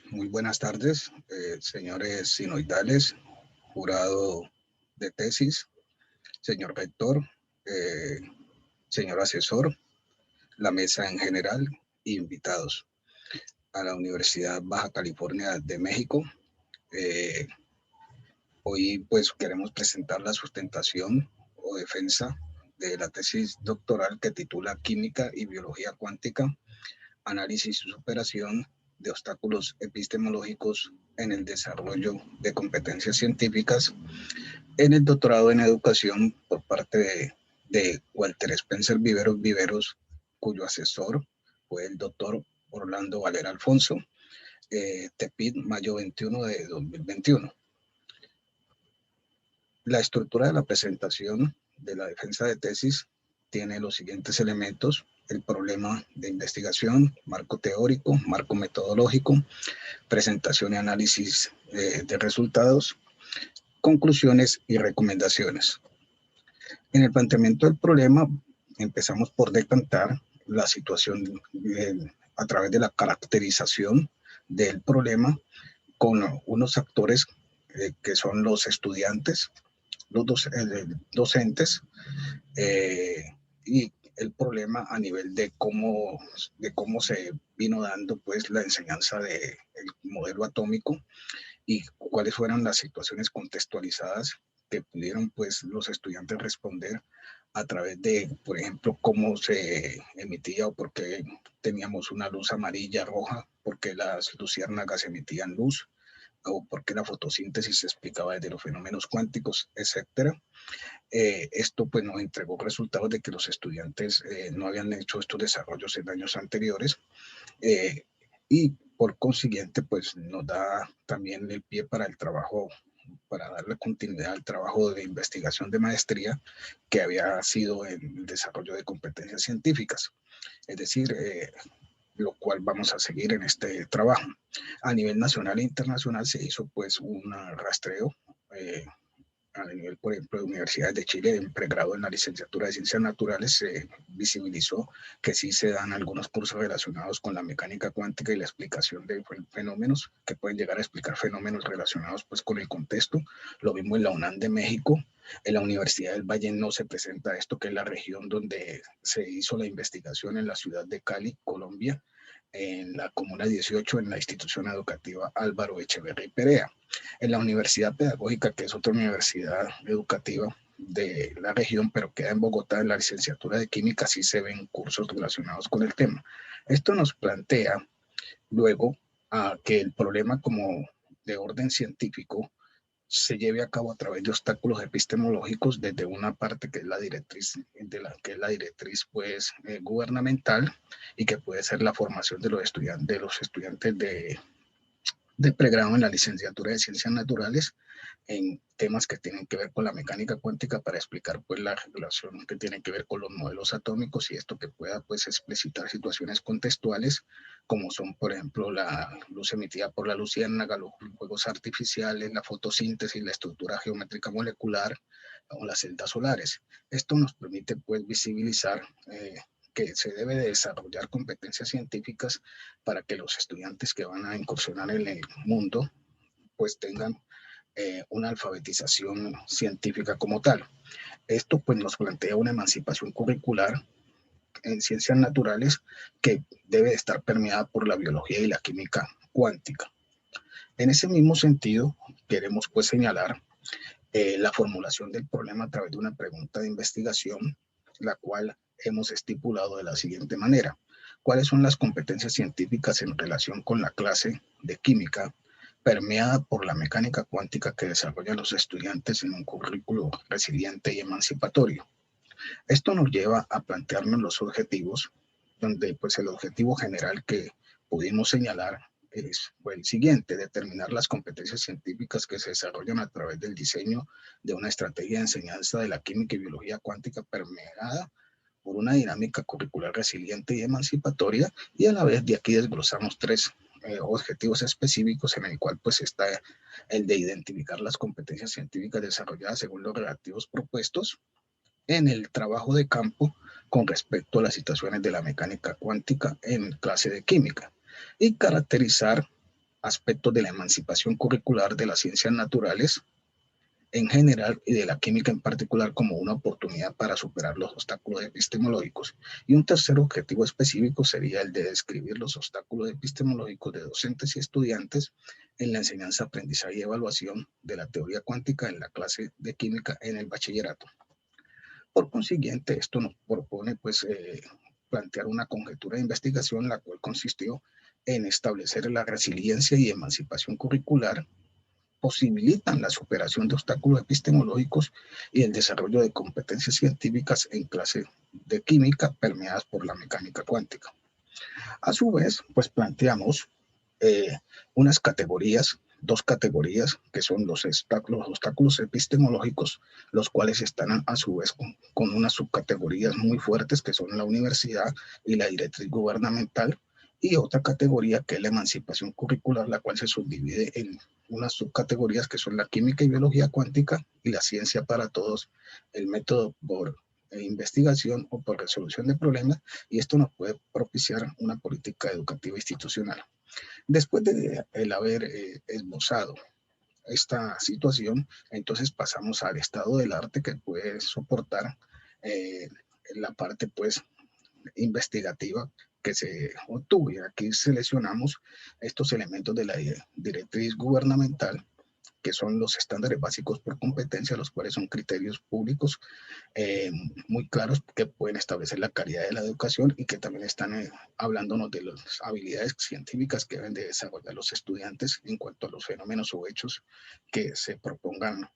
Muy buenas tardes, señores sinoidales, jurado de tesis, señor rector, eh, señor asesor, la mesa en general, invitados a la Universidad Baja California de México. Eh, Hoy pues queremos presentar la sustentación o defensa de la tesis doctoral que titula Química y Biología Cuántica, análisis y superación de obstáculos epistemológicos en el desarrollo de competencias científicas en el doctorado en educación por parte de Walter Spencer Viveros Viveros, cuyo asesor fue el doctor Orlando Valera Alfonso, Tepit, mayo 21 de 2021. La estructura de la presentación de la defensa de tesis tiene los siguientes elementos: el problema de investigación, marco teórico, marco metodológico, presentación y análisis de resultados, conclusiones y recomendaciones. En el planteamiento del problema empezamos por decantar la situación a través de la caracterización del problema con unos actores que son los estudiantes, los docentes, y el problema a nivel de cómo se vino dando pues la enseñanza del modelo atómico y cuáles fueron las situaciones contextualizadas que pudieron pues los estudiantes responder a través de, por ejemplo, cómo se emitía o por qué teníamos una luz amarilla, roja, por qué las luciérnagas emitían luz, o por qué la fotosíntesis se explicaba desde los fenómenos cuánticos, etcétera. Esto pues nos entregó resultados de que los estudiantes no habían hecho estos desarrollos en años anteriores, y por consiguiente pues nos da también el pie para el trabajo, para darle continuidad al trabajo de investigación de maestría que había sido el desarrollo de competencias científicas, es decir, lo cual vamos a seguir en este trabajo. A nivel nacional e internacional se hizo pues un rastreo a nivel, por ejemplo, de universidades de Chile, en pregrado en la licenciatura de Ciencias Naturales, se visibilizó que sí se dan algunos cursos relacionados con la mecánica cuántica y la explicación de fenómenos, que pueden llegar a explicar fenómenos relacionados pues con el contexto. Lo mismo en la UNAM de México. En la Universidad del Valle no se presenta esto, que es la región donde se hizo la investigación, en la ciudad de Cali, Colombia, en la Comuna 18, en la institución educativa Álvaro Echeverri Perea. En la Universidad Pedagógica, que es otra universidad educativa de la región, pero queda en Bogotá, en la licenciatura de Química, sí se ven cursos relacionados con el tema. Esto nos plantea luego que el problema como de orden científico se lleve a cabo a través de obstáculos epistemológicos desde una parte que es la directriz, pues gubernamental, y que puede ser la formación de los estudiantes de pregrado en la licenciatura de Ciencias Naturales en temas que tienen que ver con la mecánica cuántica, para explicar pues la relación que tiene que ver con los modelos atómicos, y esto que pueda pues explicitar situaciones contextuales como son, por ejemplo, la luz emitida por la luciérnaga, los juegos artificiales, la fotosíntesis, la estructura geométrica molecular o las celdas solares. Esto nos permite pues visibilizar que se debe de desarrollar competencias científicas para que los estudiantes que van a incursionar en el mundo pues tengan una alfabetización científica como tal. Esto pues nos plantea una emancipación curricular en ciencias naturales que debe estar permeada por la biología y la química cuántica. En ese mismo sentido, queremos pues señalar la formulación del problema a través de una pregunta de investigación, la cual hemos estipulado de la siguiente manera: ¿cuáles son las competencias científicas en relación con la clase de química permeada por la mecánica cuántica que desarrollan los estudiantes en un currículo resiliente y emancipatorio? Esto nos lleva a plantearnos los objetivos, donde pues el objetivo general que pudimos señalar fue el siguiente: determinar las competencias científicas que se desarrollan a través del diseño de una estrategia de enseñanza de la química y biología cuántica permeada por una dinámica curricular resiliente y emancipatoria, y a la vez de aquí desglosamos tres objetivos específicos, en el cual pues está el de identificar las competencias científicas desarrolladas según los relativos propuestos en el trabajo de campo con respecto a las situaciones de la mecánica cuántica en clase de química, y caracterizar aspectos de la emancipación curricular de las ciencias naturales en general y de la química en particular como una oportunidad para superar los obstáculos epistemológicos. Y un tercer objetivo específico sería el de describir los obstáculos epistemológicos de docentes y estudiantes en la enseñanza, aprendizaje y evaluación de la teoría cuántica en la clase de química en el bachillerato. Por consiguiente, esto nos propone pues, plantear una conjetura de investigación, la cual consistió en establecer la resiliencia y emancipación curricular posibilitan la superación de obstáculos epistemológicos y el desarrollo de competencias científicas en clase de química permeadas por la mecánica cuántica. A su vez, pues planteamos eh, unas categorías, dos categorías, que son los obstáculos epistemológicos, los cuales están a su vez con unas subcategorías muy fuertes, que son la universidad y la directriz gubernamental, y otra categoría que es la emancipación curricular, la cual se subdivide en unas subcategorías que son la química y biología cuántica y la ciencia para todos, el método por investigación o por resolución de problemas, y esto nos puede propiciar una política educativa institucional. Después de el haber esbozado esta situación, entonces pasamos al estado del arte que puede soportar eh, la parte pues investigativa que se obtuvo. Y aquí seleccionamos estos elementos de la directriz gubernamental, que son los estándares básicos por competencia, los cuales son criterios públicos eh, muy claros que pueden establecer la calidad de la educación y que también están hablándonos de las habilidades científicas que deben de desarrollar los estudiantes en cuanto a los fenómenos o hechos que se propongan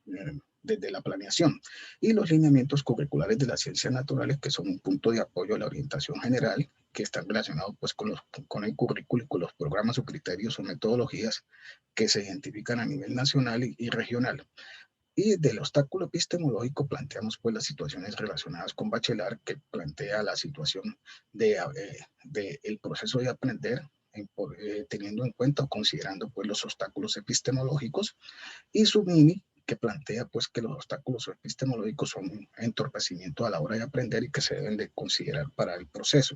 desde la planeación. Y los lineamientos curriculares de las ciencias naturales, que son un punto de apoyo a la orientación general, que están relacionados pues con el currículo y con los programas o criterios o metodologías que se identifican a nivel nacional y regional. Y del obstáculo epistemológico planteamos pues las situaciones relacionadas con Bachelard, que plantea la situación de el proceso de aprender teniendo en cuenta o considerando pues los obstáculos epistemológicos, y Submini, que plantea pues que los obstáculos epistemológicos son un entorpecimiento a la hora de aprender y que se deben de considerar para el proceso.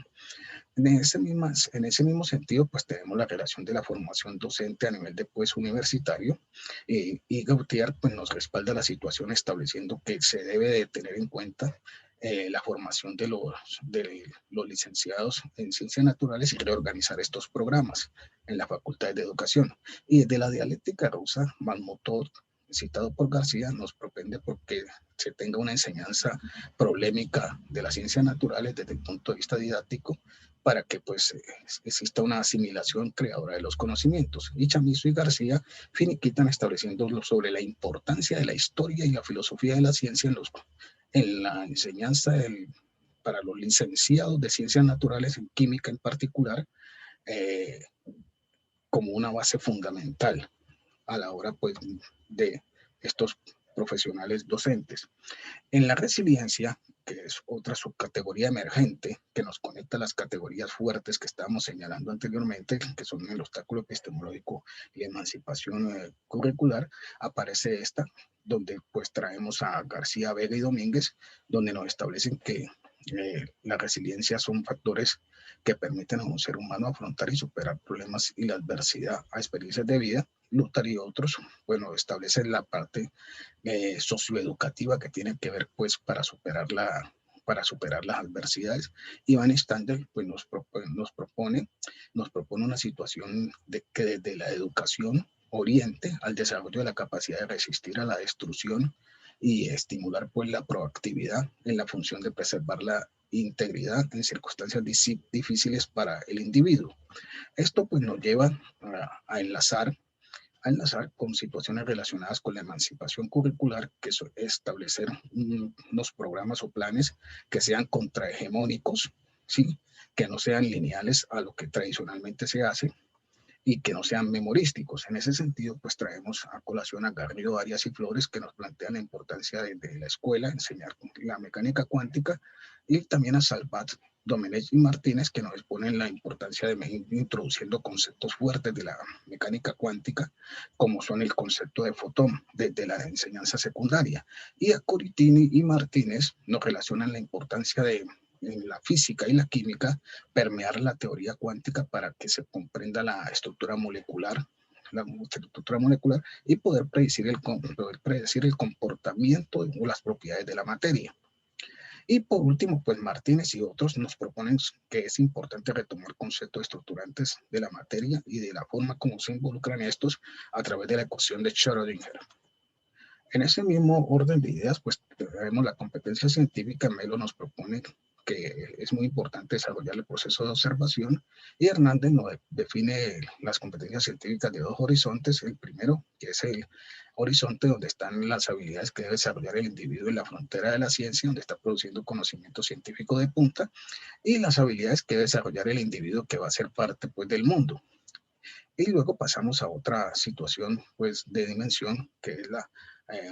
En ese mismo sentido, pues tenemos la relación de la formación docente a nivel de pues universitario, y Gautier pues nos respalda la situación estableciendo que se debe de tener en cuenta la formación de los licenciados en ciencias naturales y reorganizar estos programas en las facultades de educación. Y desde la dialéctica rusa, Malmotov, citado por García, nos propende porque se tenga una enseñanza problemática de las ciencias naturales desde el punto de vista didáctico, para que pues exista una asimilación creadora de los conocimientos. Y Chamizo y García finiquitan estableciendo sobre la importancia de la historia y la filosofía de la ciencia en la enseñanza para los licenciados de ciencias naturales, en química en particular, eh, como una base fundamental a la hora pues de estos profesionales docentes. En la resiliencia, que es otra subcategoría emergente que nos conecta a las categorías fuertes que estábamos señalando anteriormente, que son el obstáculo epistemológico y la emancipación curricular, aparece esta, donde pues traemos a García, Vega y Domínguez, donde nos establecen que la resiliencia son factores que permiten a un ser humano afrontar y superar problemas y la adversidad a experiencias de vida. Lutar y otros, bueno, establecen la parte socioeducativa que tiene que ver pues para superar las adversidades. Y Van Standel pues nos propone una situación de que desde la educación oriente al desarrollo de la capacidad de resistir a la destrucción y estimular pues la proactividad en la función de preservar la integridad en circunstancias difíciles para el individuo. Esto pues nos lleva a enlazar con situaciones relacionadas con la emancipación curricular, que es establecer unos programas o planes que sean contrahegemónicos, ¿sí? Que no sean lineales a lo que tradicionalmente se hace y que no sean memorísticos. En ese sentido, pues traemos a colación a Garrido, Arias y Flores, que nos plantean la importancia de la escuela, enseñar la mecánica cuántica, y también a Salvat, Domenech y Martínez, que nos exponen la importancia de ir introduciendo conceptos fuertes de la mecánica cuántica, como son el concepto de fotón desde la enseñanza secundaria. Y a Curitini y Martínez nos relacionan la importancia de en la física y la química permear la teoría cuántica para que se comprenda la estructura molecular la estructura molecular y poder predecir el comportamiento o las propiedades de la materia. Y por último, pues Martínez y otros nos proponen que es importante retomar conceptos estructurantes de la materia y de la forma como se involucran estos a través de la ecuación de Schrödinger. En ese mismo orden de ideas, pues tenemos la competencia científica. Melo nos propone que es muy importante desarrollar el proceso de observación, y Hernández nos define las competencias científicas de dos horizontes. El primero, que es el horizonte donde están las habilidades que debe desarrollar el individuo en la frontera de la ciencia, donde está produciendo conocimiento científico de punta, y las habilidades que debe desarrollar el individuo que va a ser parte, pues, del mundo. Y luego pasamos a otra situación, pues, de dimensión, que es la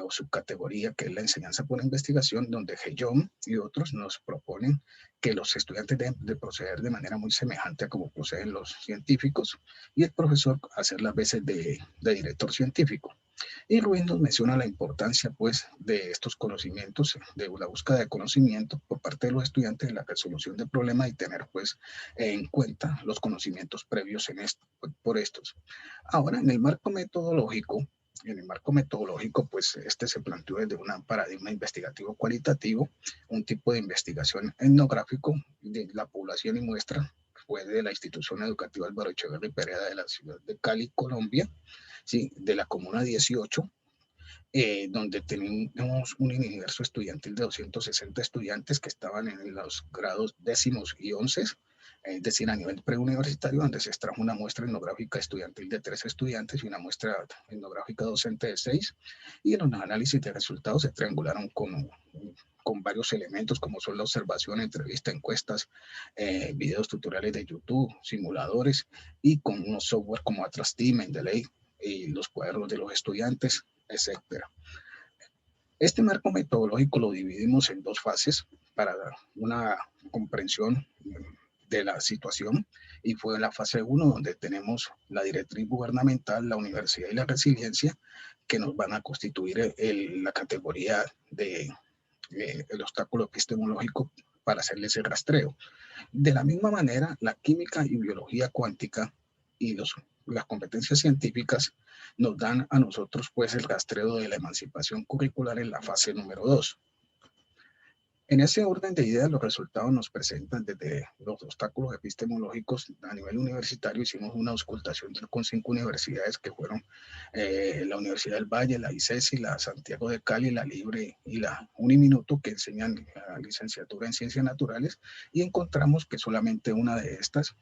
o subcategoría, que es la enseñanza por investigación, donde Gellón y otros nos proponen que los estudiantes deben de proceder de manera muy semejante a como proceden los científicos, y el profesor hacer las veces de director científico. Y Ruiz nos menciona la importancia, pues, de estos conocimientos, de la búsqueda de conocimiento por parte de los estudiantes en la resolución de problemas, y tener, pues, en cuenta los conocimientos previos por estos. Ahora, en el marco metodológico, pues este se planteó desde un paradigma investigativo cualitativo, un tipo de investigación etnográfico de la población y muestra. Fue de la institución educativa Álvaro Echeverri Pereda de la ciudad de Cali, Colombia, ¿sí? De la comuna 18, donde tenemos un universo estudiantil de 260 estudiantes que estaban en los grados décimos y onces, es decir, a nivel preuniversitario, donde se extrajo una muestra etnográfica estudiantil de 3 estudiantes y una muestra etnográfica docente de 6, y en los análisis de resultados se triangularon con varios elementos, como son la observación, entrevista, encuestas, videos tutoriales de YouTube, simuladores, y con unos software como Atlas Team, Mendeley, y los cuadernos de los estudiantes, etcétera. Este marco metodológico lo dividimos en dos fases para dar una comprensión de la situación, y fue en la fase 1 donde tenemos la directriz gubernamental, la universidad y la resiliencia, que nos van a constituir la categoría el obstáculo epistemológico para hacerle ese rastreo. De la misma manera, la química y biología cuántica y las competencias científicas nos dan a nosotros, pues, el rastreo de la emancipación curricular en la fase número 2. En ese orden de ideas, los resultados nos presentan desde los obstáculos epistemológicos a nivel universitario. Hicimos una auscultación con 5 universidades que fueron la Universidad del Valle, la ICESI, la Santiago de Cali, la Libre y la Uniminuto, que enseñan la licenciatura en Ciencias Naturales, y encontramos que solamente una de estas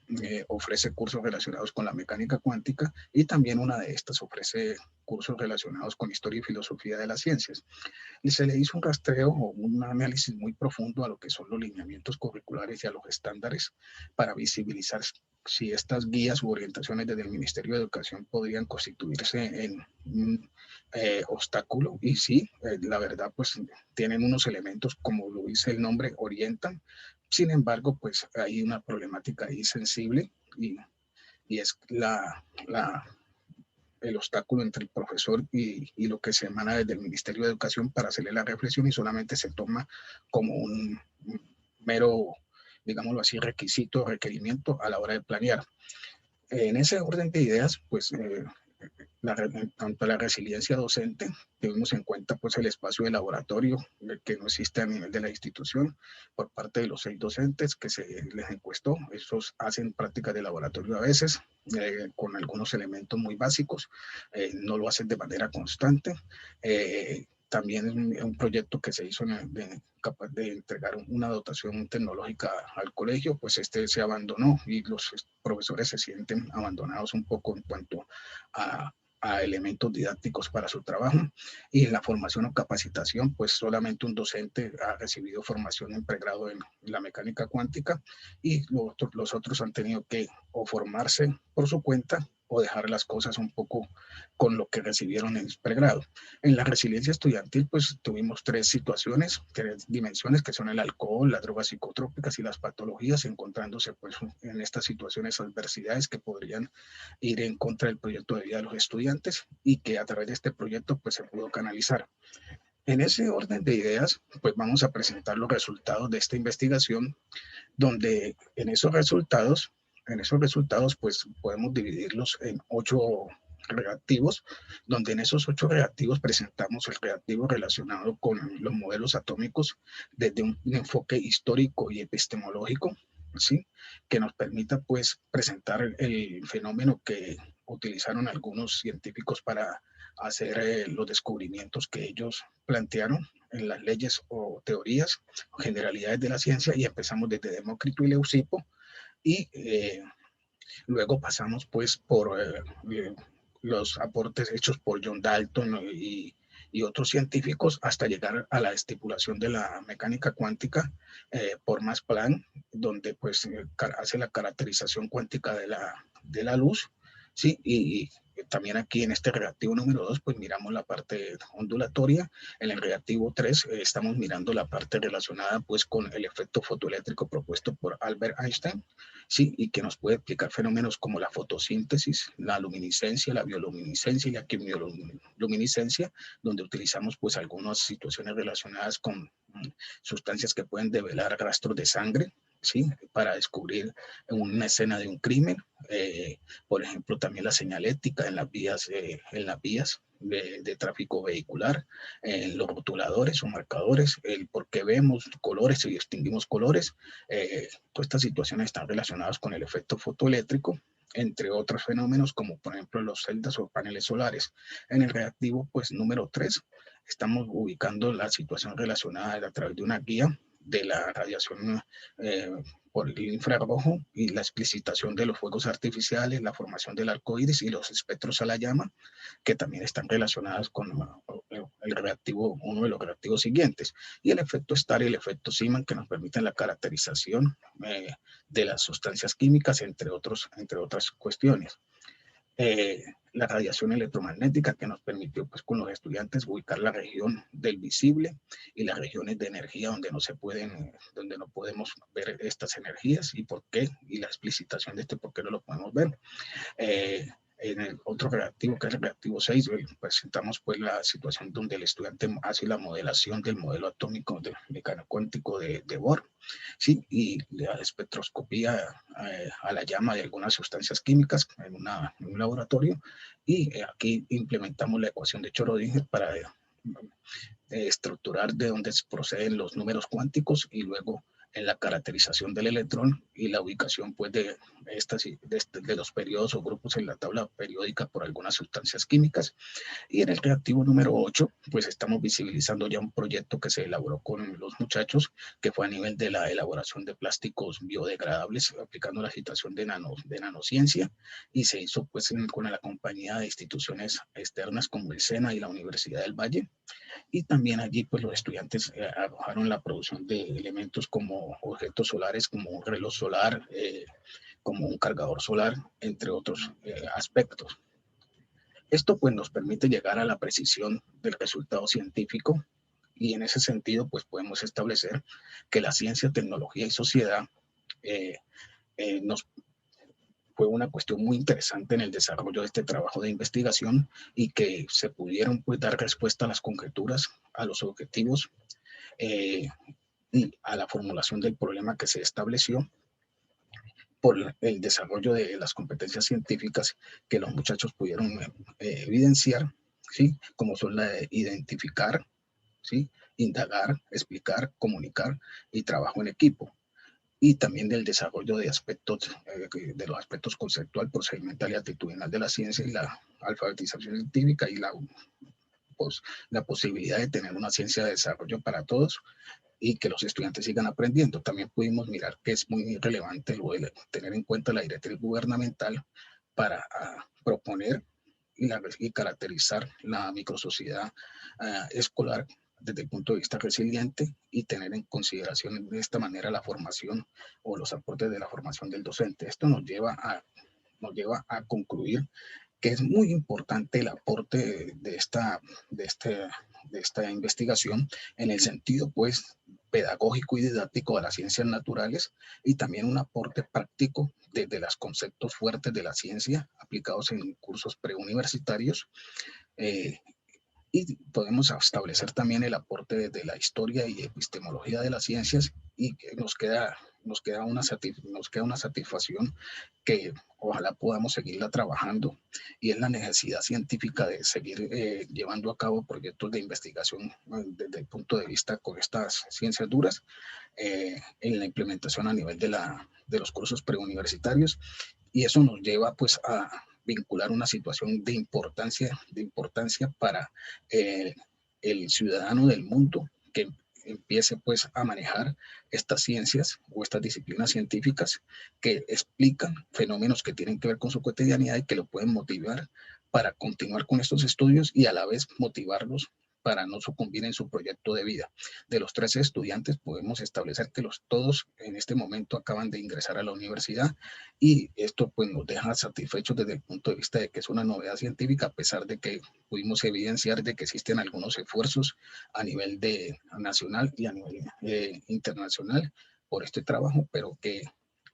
ofrece cursos relacionados con la mecánica cuántica, y también una de estas ofrece cursos relacionados con historia y filosofía de las ciencias. Y se le hizo un rastreo o un análisis muy profundo a lo que son los lineamientos curriculares y a los estándares, para visibilizar si estas guías u orientaciones desde el Ministerio de Educación podrían constituirse en un obstáculo. Y sí, la verdad, pues tienen unos elementos, como lo dice el nombre, orientan. Sin embargo, pues hay una problemática ahí sensible, y es el obstáculo entre el profesor y lo que se emana desde el Ministerio de Educación para hacerle la reflexión, y solamente se toma como un mero, digámoslo así, requisito, requerimiento a la hora de planear. En ese orden de ideas, pues en cuanto a la resiliencia docente, tuvimos en cuenta, pues, el espacio de laboratorio que no existe a nivel de la institución por parte de los 6 docentes que se les encuestó. Estos hacen prácticas de laboratorio a veces, con algunos elementos muy básicos, no lo hacen de manera constante. También es un proyecto que se hizo capaz de entregar una dotación tecnológica al colegio, pues este se abandonó, y los profesores se sienten abandonados un poco en cuanto a elementos didácticos para su trabajo. Y en la formación o capacitación, pues solamente un docente ha recibido formación en pregrado en la mecánica cuántica, y los otros han tenido que o formarse por su cuenta o dejar las cosas un poco con lo que recibieron en el pregrado. En la resiliencia estudiantil, pues tuvimos 3 situaciones, 3 dimensiones, que son el alcohol, las drogas psicotrópicas y las patologías, encontrándose, pues, en estas situaciones adversidades que podrían ir en contra del proyecto de vida de los estudiantes, y que a través de este proyecto, pues, se pudo canalizar. En ese orden de ideas, pues vamos a presentar los resultados de esta investigación, donde en esos resultados, pues podemos dividirlos en 8 reactivos, donde en esos 8 reactivos presentamos el reactivo relacionado con los modelos atómicos desde un enfoque histórico y epistemológico, ¿sí? Que nos permita pues presentar el fenómeno que utilizaron algunos científicos para hacer los descubrimientos que ellos plantearon en las leyes o teorías o generalidades de la ciencia, y empezamos desde Demócrito y Leucipo, y luego pasamos pues por los aportes hechos por John Dalton y otros científicos hasta llegar a la estipulación de la mecánica cuántica por Max Planck, donde pues hace la caracterización cuántica de la luz, ¿sí? Y también aquí en este reactivo número 2, pues miramos la parte ondulatoria. En el reactivo 3 estamos mirando la parte relacionada pues con el efecto fotoeléctrico propuesto por Albert Einstein, ¿sí? Y que nos puede explicar fenómenos como la fotosíntesis, la luminiscencia, la bioluminiscencia y la quimioluminiscencia, donde utilizamos pues algunas situaciones relacionadas con sustancias que pueden develar rastros de sangre, ¿sí? Para descubrir una escena de un crimen, por ejemplo, también la señalética en las vías de tráfico vehicular, en los rotuladores o marcadores, el por qué vemos colores y distinguimos colores. Todas estas situaciones están relacionadas con el efecto fotoeléctrico, entre otros fenómenos como por ejemplo los celdas o paneles solares. En el reactivo pues número 3 estamos ubicando la situación relacionada a través de una guía de la radiación eh, por el infrarrojo y la explicitación de los fuegos artificiales, la formación del arco iris y los espectros a la llama, que también están relacionadas con el reactivo, uno de los reactivos siguientes, y el efecto Starr y el efecto Zeeman, que nos permiten la caracterización de las sustancias químicas, entre otras cuestiones. Eh, la radiación electromagnética, que nos permitió pues con los estudiantes ubicar la región del visible y las regiones de energía donde no podemos ver estas energías y por qué, y la explicitación de por qué no lo podemos ver. Eh, en el otro reactivo, que es el reactivo 6, presentamos pues la situación donde el estudiante hace la modelación del modelo atómico del mecánico cuántico de Bohr, ¿sí? Y la espectroscopía a la llama de algunas sustancias químicas en un laboratorio, y aquí implementamos la ecuación de Schrödinger para estructurar de dónde proceden los números cuánticos, y luego en la caracterización del electrón y la ubicación pues de los periodos o grupos en la tabla periódica por algunas sustancias químicas. Y en el reactivo número 8 pues estamos visibilizando ya un proyecto que se elaboró con los muchachos, que fue a nivel de la elaboración de plásticos biodegradables aplicando la situación de nanociencia, y se hizo pues con la compañía de instituciones externas como el SENA y la Universidad del Valle. Y también allí pues los estudiantes arrojaron la producción de elementos como objetos solares, como un reloj solar, como un cargador solar, entre otros aspectos. Esto pues nos permite llegar a la precisión del resultado científico, y en ese sentido pues podemos establecer que la ciencia, tecnología y sociedad eh, nos fue una cuestión muy interesante en el desarrollo de este trabajo de investigación, y que se pudieron pues dar respuesta a las conjeturas, a los objetivos eh, y a la formulación del problema que se estableció por el desarrollo de las competencias científicas que los muchachos pudieron evidenciar, ¿sí? Como son la de identificar, ¿sí? Indagar, explicar, comunicar y trabajo en equipo, y también del desarrollo de los aspectos conceptual, procedimental y actitudinal de la ciencia, y la alfabetización científica, y pues, la posibilidad de tener una ciencia de desarrollo para todos y que los estudiantes sigan aprendiendo. También pudimos mirar que es muy relevante tener en cuenta la directriz gubernamental para proponer y caracterizar la microsociedad escolar desde el punto de vista resiliente, y tener en consideración de esta manera la formación o los aportes de la formación del docente. Esto nos lleva a concluir que es muy importante el aporte de esta investigación en el sentido pues pedagógico y didáctico de las ciencias naturales, y también un aporte práctico desde los conceptos fuertes de la ciencia aplicados en cursos preuniversitarios, eh, y podemos establecer también el aporte desde la historia y epistemología de las ciencias, y que nos queda una satisfacción que ojalá podamos seguirla trabajando, y es la necesidad científica de seguir llevando a cabo proyectos de investigación desde el punto de vista con estas ciencias duras, en la implementación a nivel de los cursos preuniversitarios, y eso nos lleva pues a vincular una situación de importancia para el ciudadano del mundo que empiece pues a manejar estas ciencias o estas disciplinas científicas que explican fenómenos que tienen que ver con su cotidianidad y que lo pueden motivar para continuar con estos estudios y a la vez motivarlos para no sucumbir en su proyecto de vida. De los 13 estudiantes podemos establecer que todos en este momento acaban de ingresar a la universidad, y esto pues nos deja satisfechos desde el punto de vista de que es una novedad científica, a pesar de que pudimos evidenciar de que existen algunos esfuerzos a nivel nacional y a nivel internacional por este trabajo, pero que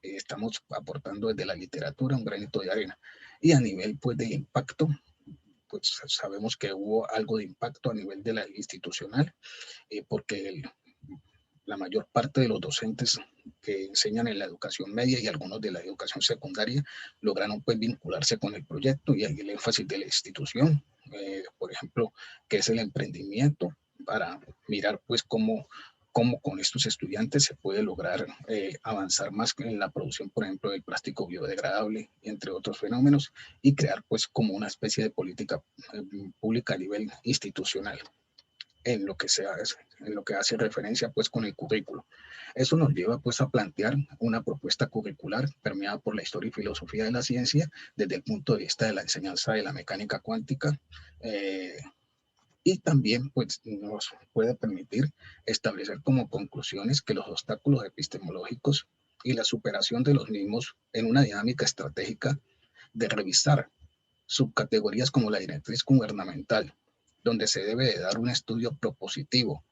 estamos aportando desde la literatura un granito de arena. Y a nivel pues de impacto, pues sabemos que hubo algo de impacto a nivel de la institucional, porque la mayor parte de los docentes que enseñan en la educación media y algunos de la educación secundaria lograron pues vincularse con el proyecto, y el énfasis de la institución, por ejemplo, que es el emprendimiento, para mirar pues cómo con estos estudiantes se puede lograr avanzar más en la producción, por ejemplo, del plástico biodegradable, entre otros fenómenos, y crear pues como una especie de política pública a nivel institucional en lo que hace referencia pues con el currículo. Eso nos lleva pues a plantear una propuesta curricular permeada por la historia y filosofía de la ciencia desde el punto de vista de la enseñanza de la mecánica cuántica, y también pues nos puede permitir establecer como conclusiones que los obstáculos epistemológicos y la superación de los mismos en una dinámica estratégica de revisar subcategorías como la directriz gubernamental, donde se debe de dar un estudio propositivo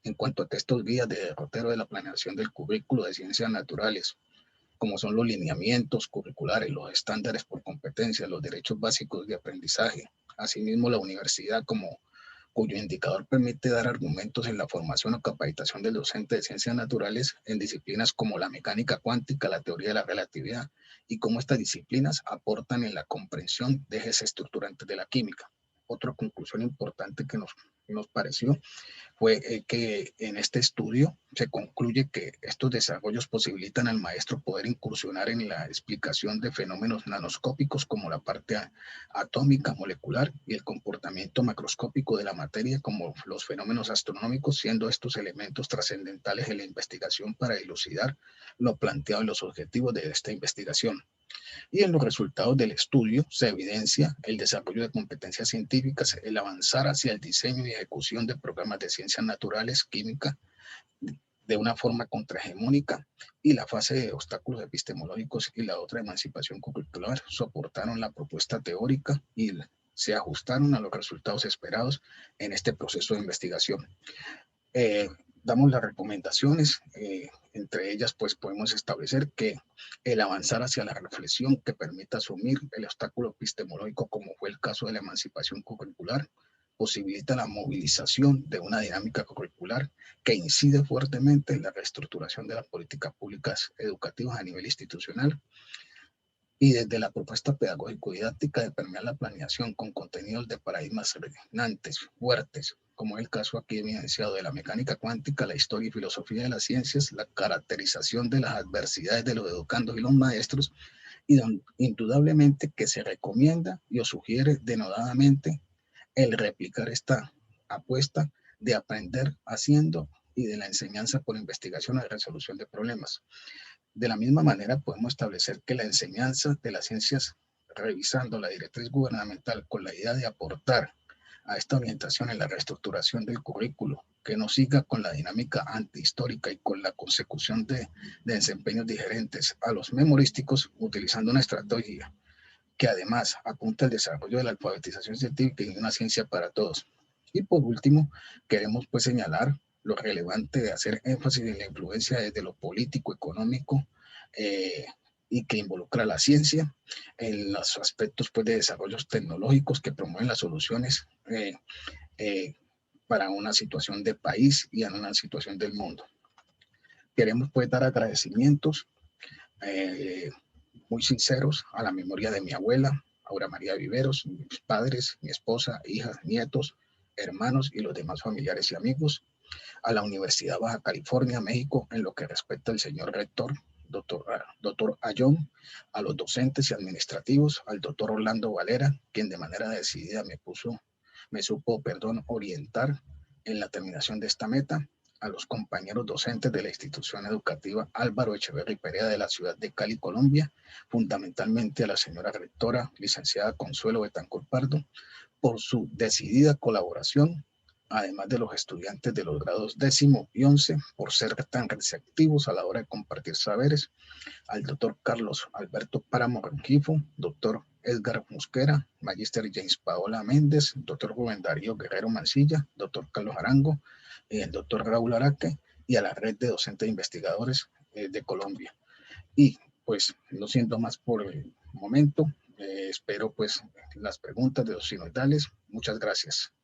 en cuanto a textos guías de derrotero de la planeación del currículo de ciencias naturales, como son los lineamientos curriculares, los estándares por competencia, los derechos básicos de aprendizaje. Asimismo, la universidad cuyo indicador permite dar argumentos en la formación o capacitación del docente de ciencias naturales en disciplinas como la mecánica cuántica, la teoría de la relatividad, y cómo estas disciplinas aportan en la comprensión de ejes estructurantes de la química. Otra conclusión importante que nos pareció fue que en este estudio se concluye que estos desarrollos posibilitan al maestro poder incursionar en la explicación de fenómenos nanoscópicos como la parte atómica, molecular, y el comportamiento macroscópico de la materia como los fenómenos astronómicos, siendo estos elementos trascendentales en la investigación para dilucidar lo planteado en los objetivos de esta investigación. Y en los resultados del estudio se evidencia el desarrollo de competencias científicas, el avanzar hacia el diseño y ejecución de programas de ciencias naturales, química, de una forma contrahegemónica, y la fase de obstáculos epistemológicos y la otra emancipación curricular soportaron la propuesta teórica y se ajustaron a los resultados esperados en este proceso de investigación. Eh, Damos las recomendaciones, entre ellas pues podemos establecer que el avanzar hacia la reflexión que permita asumir el obstáculo epistemológico, como fue el caso de la emancipación curricular, posibilita la movilización de una dinámica curricular que incide fuertemente en la reestructuración de las políticas públicas educativas a nivel institucional, y desde la propuesta pedagógico-didáctica de permear la planeación con contenidos de paradigmas regnantes, fuertes, como es el caso aquí evidenciado de la mecánica cuántica, la historia y filosofía de las ciencias, la caracterización de las adversidades de los educandos y los maestros, y indudablemente que se recomienda y os sugiere denodadamente el replicar esta apuesta de aprender haciendo y de la enseñanza por investigación a la resolución de problemas. De la misma manera, podemos establecer que la enseñanza de las ciencias, revisando la directriz gubernamental con la idea de aportar a esta orientación en la reestructuración del currículo, que no siga con la dinámica antihistórica y con la consecución de desempeños diferentes a los memorísticos, utilizando una estrategia que además apunta al desarrollo de la alfabetización científica y una ciencia para todos. Y por último, queremos pues señalar lo relevante de hacer énfasis en la influencia desde lo político, económico, eh, y que involucra la ciencia en los aspectos pues, de desarrollos tecnológicos que promueven las soluciones eh, para una situación de país y en una situación del mundo. Queremos pues dar agradecimientos muy sinceros a la memoria de mi abuela, Aura María Viveros, mis padres, mi esposa, hijas, nietos, hermanos y los demás familiares y amigos, a la Universidad Baja California, México, en lo que respecta al señor rector, doctor Ayón, a los docentes y administrativos, al doctor Orlando Valera, quien de manera decidida me supo, orientar en la terminación de esta meta, a los compañeros docentes de la institución educativa Álvaro Echeverri Perea de la ciudad de Cali, Colombia, fundamentalmente a la señora rectora, licenciada Consuelo Betancourt Pardo, por su decidida colaboración, además de los estudiantes de los grados 10º y 11, por ser tan receptivos a la hora de compartir saberes, al doctor Carlos Alberto Páramo Rengifo, doctor Edgar Mosquera, magíster James Paola Méndez, doctor Rubén Darío Guerrero Mancilla, doctor Carlos Arango, el doctor Raúl Araque, y a la red de docentes e investigadores de Colombia. Y pues no siento más por el momento, espero pues las preguntas de los sinodales. Muchas gracias.